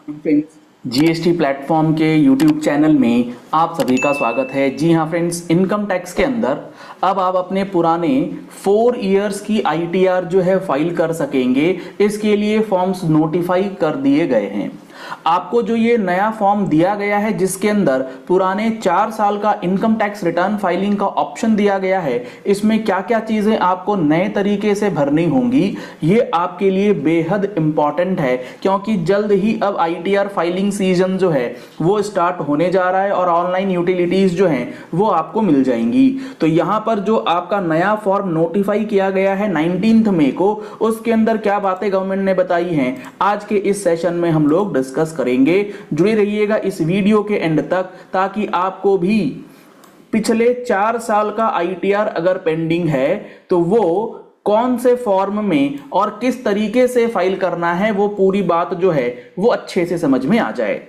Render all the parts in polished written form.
Friends, GST platform के YouTube channel में आप सभी का स्वागत है। जी हाँ फ्रेंड्स, इनकम टैक्स के अंदर अब आप अपने पुराने 4 इयर्स की आईटीआर जो है फाइल कर सकेंगे। इसके लिए फॉर्म्स नोटिफाई कर दिए गए हैं। आपको जो ये नया फॉर्म दिया गया है जिसके अंदर पुराने 4 साल का इनकम टैक्स रिटर्न फाइलिंग का ऑप्शन दिया गया है, इसमें क्या क्या चीजें आपको नए तरीके से भरनी होंगी, ये आपके लिए बेहद इंपॉर्टेंट है, क्योंकि जल्द ही अब आईटीआर फाइलिंग सीजन जो है वो स्टार्ट होने जा रहा है और ऑनलाइन यूटिलिटीज जो हैं वो आपको मिल जाएंगी। तो यहाँ पर जो आपका नया फॉर्म नोटिफाई किया गया है 19 मई को, उसके अंदर क्या बातें गवर्नमेंट ने बताई हैं आज के इस सेशन में हम लोग डिस्कस करेंगे। जुड़े रहिएगा इस वीडियो के एंड तक, ताकि आपको भी पिछले 4 साल का आईटीआर अगर पेंडिंग है तो वो कौन से फॉर्म में और किस तरीके से फाइल करना है, वो पूरी बात जो है वो अच्छे से समझ में आ जाए।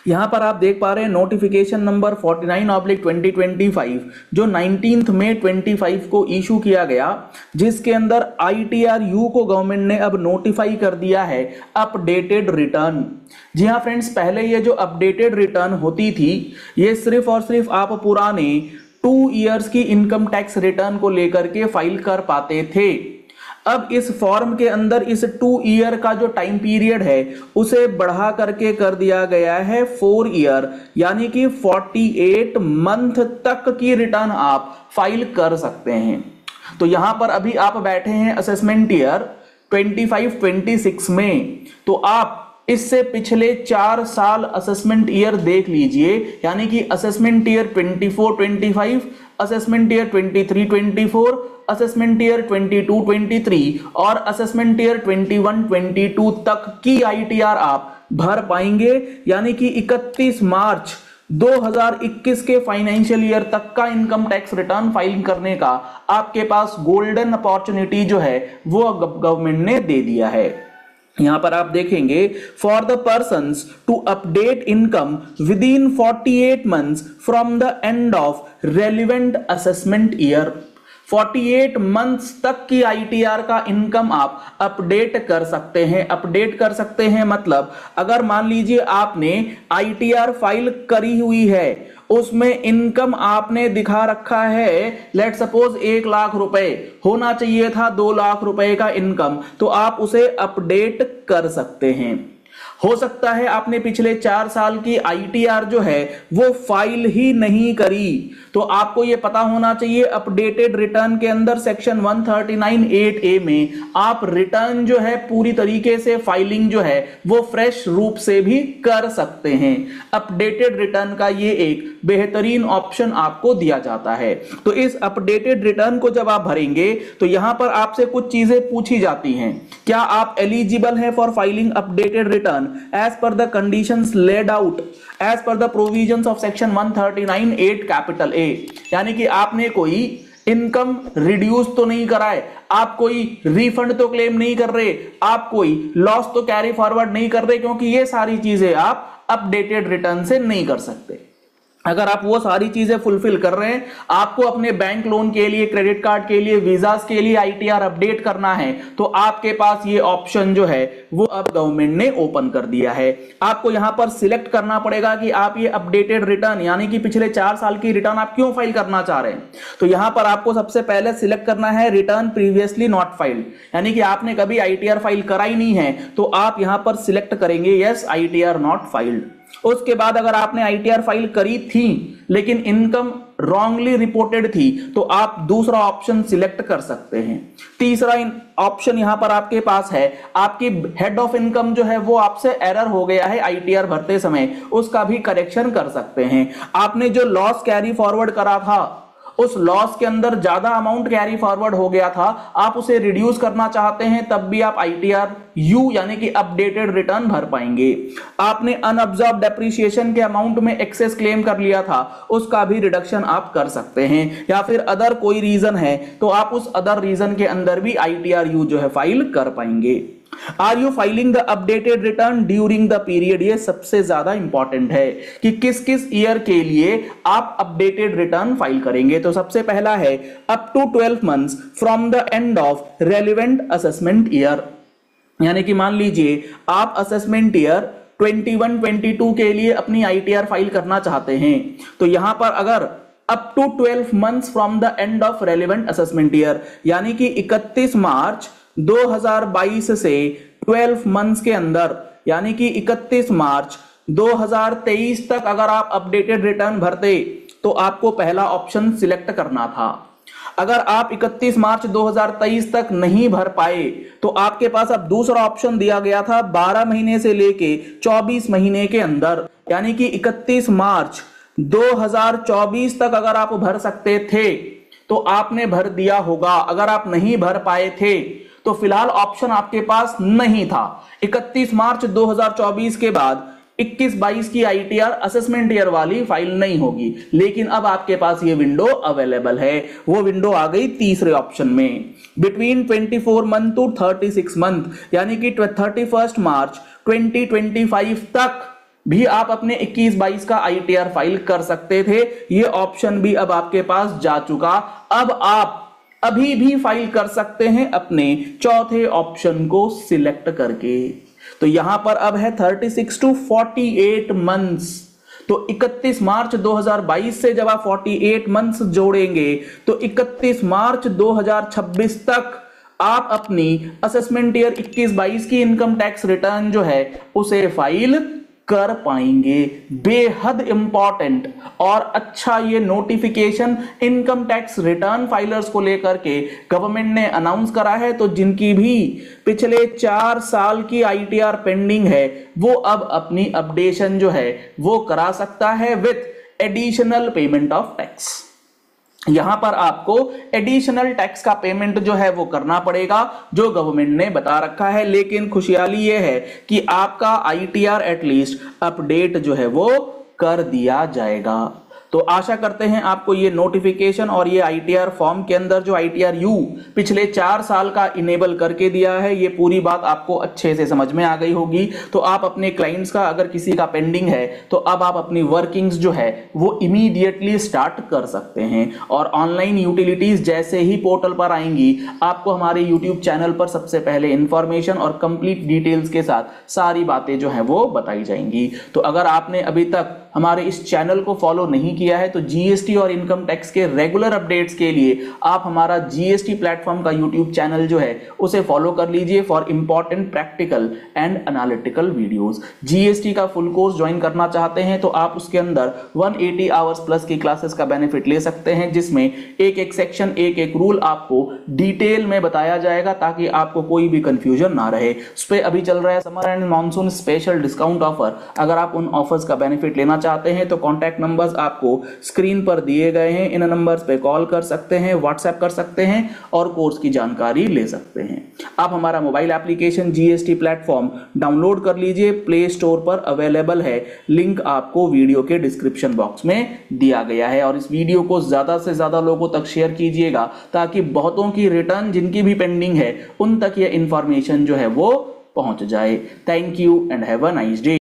यहां पर आप देख पा रहे हैं नोटिफिकेशन नंबर 49/2025 जो 19 मई 25 को इशू किया गया, जिसके अंदर आईटीआर यू को गवर्नमेंट ने अब नोटिफाई कर दिया है अपडेटेड रिटर्न। जी हाँ फ्रेंड्स, पहले ये जो अपडेटेड रिटर्न होती थी ये सिर्फ और सिर्फ आप पुराने 2 इयर्स की इनकम टैक्स रिटर्न को लेकर के फाइल कर पाते थे। अब इस फॉर्म के अंदर इस 2 ईयर का जो टाइम पीरियड है उसे बढ़ा करके कर दिया गया है 4 ईयर, यानी कि 48 मंथ तक की रिटर्न आप फाइल कर सकते हैं। तो यहां पर अभी आप बैठे हैं असेसमेंट ईयर 25-26 में, तो आप इससे पिछले 4 साल असेसमेंट ईयर देख लीजिए, यानी कि assessment year 24-25, assessment year 23-24, assessment year 22-23 और असेसमेंट ईयर 21-22 तक की आईटीआर आप भर पाएंगे। यानी कि 31 मार्च 2021 के फाइनेंशियल ईयर तक का इनकम टैक्स रिटर्न फाइल करने का आपके पास गोल्डन अपॉर्चुनिटी जो है वो गवर्नमेंट ने दे दिया है। यहां पर आप देखेंगे for the persons to update income within 48 months from the end of relevant assessment year. 48 months तक की आईटीआर का इनकम आप अपडेट कर सकते हैं। अपडेट कर सकते हैं मतलब अगर मान लीजिए आपने आईटीआर फाइल करी हुई है, उसमें इनकम आपने दिखा रखा है लेट सपोज 1 लाख रुपए, होना चाहिए था 2 लाख रुपए का इनकम, तो आप उसे अपडेट कर सकते हैं। हो सकता है आपने पिछले 4 साल की आईटीआर जो है वो फाइल ही नहीं करी, तो आपको यह पता होना चाहिए अपडेटेड रिटर्न के अंदर सेक्शन 139(8)A में आप रिटर्न जो है पूरी तरीके से फाइलिंग जो है वो फ्रेश रूप से भी कर सकते हैं। अपडेटेड रिटर्न का ये एक बेहतरीन ऑप्शन आपको दिया जाता है। तो इस अपडेटेड रिटर्न को जब आप भरेंगे तो यहां पर आपसे कुछ चीजें पूछी जाती हैं। क्या आप एलिजिबल हैं for filing updated return as per the conditions laid out as per the provisions of section 139(8) capital A, यानी कि आपने कोई इनकम रिड्यूस तो नहीं करा है, आप कोई रिफंड तो क्लेम नहीं कर रहे, आप कोई लॉस तो कैरी फॉरवर्ड नहीं कर रहे, क्योंकि ये सारी चीजें आप अपडेटेड रिटर्न से नहीं कर सकते। अगर आप वो सारी चीजें फुलफिल कर रहे हैं, आपको अपने बैंक लोन के लिए, क्रेडिट कार्ड के लिए, वीजास के लिए आईटीआर अपडेट करना है, तो आपके पास ये ऑप्शन जो है वो अब गवर्नमेंट ने ओपन कर दिया है। आपको यहां पर सिलेक्ट करना पड़ेगा कि आप ये अपडेटेड रिटर्न यानी कि पिछले 4 साल की रिटर्न आप क्यों फाइल करना चाह रहे हैं। तो यहां पर आपको सबसे पहले सिलेक्ट करना है रिटर्न प्रीवियसली नॉट फाइल्ड, यानी कि आपने कभी आईटीआर फाइल करा ही नहीं है, तो आप यहां पर सिलेक्ट करेंगे यस आईटीआर नॉट फाइल्ड। उसके बाद अगर आपने आईटीआर फाइल करी थी लेकिन इनकम रॉन्गली रिपोर्टेड थी, तो आप दूसरा ऑप्शन सिलेक्ट कर सकते हैं। तीसरा ऑप्शन यहां पर आपके पास है, आपकी हेड ऑफ इनकम जो है वो आपसे एरर हो गया है आईटीआर भरते समय, उसका भी करेक्शन कर सकते हैं। आपने जो लॉस कैरी फॉरवर्ड करा था उस लॉस के अंदर ज्यादा अमाउंट कैरी फॉरवर्ड हो गया था, आप उसे रिड्यूस करना चाहते हैं, तब भी आप आईटीआर यू यानी कि अपडेटेड रिटर्न भर पाएंगे। आपने अनअब्जॉर्ब डेप्रिसिएशन के अमाउंट में एक्सेस क्लेम कर लिया था, उसका भी रिडक्शन आप कर सकते हैं, या फिर अदर कोई रीजन है तो आप उस अदर रीजन के अंदर भी आईटीआर यू जो है फाइल कर पाएंगे। Are you filing the updated return during the period, ये सबसे ज्यादा इंपॉर्टेंट है कि किस किस ईयर के लिए आप अपडेटेड रिटर्न फाइल करेंगे। तो सबसे पहला है up to 12 months from the end of relevant assessment year, यानी कि मान लीजिए आप असेसमेंट ईयर 21-22 के लिए अपनी आईटीआर फाइल करना चाहते हैं तो यहां पर अगर up to 12 months from the end of relevant assessment year, यानी कि 31 मार्च 2022 से 12 मंथ्स के अंदर, यानी कि 31 मार्च 2023 तक अगर आप अपडेटेड रिटर्न भरते तो आपको पहला ऑप्शन सिलेक्ट करना था। अगर आप 31 मार्च 2023 तक नहीं भर पाए तो आपके पास अब दूसरा ऑप्शन दिया गया था 12 महीने से लेके 24 महीने के अंदर, यानी कि 31 मार्च 2024 तक अगर आप भर सकते थे तो आपने भर दिया होगा। अगर आप नहीं भर पाए थे तो फिलहाल ऑप्शन आपके पास नहीं था। 31 मार्च 2024 के बाद 21-22 की आईटीआर असेसमेंट ईयर वाली फाइल नहीं होगी, लेकिन अब आपके पास ये विंडो अवेलेबल है। वो विंडो आ गई तीसरे ऑप्शन में, बिटवीन 24 मंथ टू 36 मंथ, यानी कि 31 मार्च 2025 तक भी आप अपने 21-22 का आईटीआर फाइल कर सकते थे। ये ऑप्शन भी अब आपके पास जा चुका। अब आप अभी भी फाइल कर सकते हैं अपने चौथे ऑप्शन को सिलेक्ट करके। तो यहां पर अब है 36 टू 48 मंथ्स। तो 31 मार्च 2022 से जब आप 48 मंथ्स जोड़ेंगे तो 31 मार्च 2026 तक आप अपनी असेसमेंट ईयर 21-22 की इनकम टैक्स रिटर्न जो है उसे फाइल कर पाएंगे। बेहद इंपॉर्टेंट और अच्छा ये notification income tax return filers को लेकर के गवर्नमेंट ने अनाउंस करा है। तो जिनकी भी पिछले 4 साल की आईटीआर पेंडिंग है वो अब अपनी अपडेशन जो है वो करा सकता है with additional payment of tax. यहां पर आपको एडिशनल टैक्स का पेमेंट जो है वो करना पड़ेगा जो गवर्नमेंट ने बता रखा है, लेकिन खुशहाली ये है कि आपका आईटीआर एटलीस्ट अपडेट जो है वो कर दिया जाएगा। तो आशा करते हैं आपको ये नोटिफिकेशन और ये आईटीआर फॉर्म के अंदर जो आईटीआर यू पिछले 4 साल का इनेबल करके दिया है, ये पूरी बात आपको अच्छे से समझ में आ गई होगी। तो आप अपने क्लाइंट्स का अगर किसी का पेंडिंग है तो अब आप अपनी वर्किंग्स जो है वो इमीडिएटली स्टार्ट कर सकते हैं। और ऑनलाइन यूटिलिटीज जैसे ही पोर्टल पर आएंगी आपको हमारे यूट्यूब चैनल पर सबसे पहले इंफॉर्मेशन और कंप्लीट डिटेल्स के साथ सारी बातें जो है वो बताई जाएंगी। तो अगर आपने अभी तक हमारे इस चैनल को फॉलो नहीं किया है तो जीएसटी और इनकम टैक्स के रेगुलर अपडेट्स के लिए आप हमारा जीएसटी प्लेटफॉर्म का यूट्यूब चैनल जो है उसे फॉलो कर लीजिए for important practical and analytical videos. GST का फुल कोर्स ज्वाइन करना चाहते हैं तो आप उसके अंदर 180 आवर्स प्लस की क्लासेस का बेनिफिट ले सकते हैं, जिसमें एक एक सेक्शन एक एक रूल आपको डिटेल में बताया जाएगा ताकि आपको कोई भी कंफ्यूजन ना रहे। उस पर अभी चल रहा है summer and monsoon special discount offer. अगर आप उन ऑफर्स का बेनिफिट लेना चाहते हैं तो कॉन्टैक्ट नंबर्स आपको स्क्रीन पर दिए गए हैं, इन नंबर्स पे कॉल कर सकते हैं, व्हाट्सएप कर सकते हैं और कोर्स की जानकारी ले सकते हैं। आप हमारा mobile application GST platform download कर लीजिए, प्ले स्टोर पर अवेलेबल है, लिंक आपको वीडियो के डिस्क्रिप्शन बॉक्स में दिया गया है। और इस वीडियो को ज्यादा से ज्यादा लोगों तक शेयर कीजिएगा ताकि बहुतों की रिटर्न जिनकी भी पेंडिंग है उन तक यह इंफॉर्मेशन जो है वो पहुंच जाए। Thank you and have a nice day.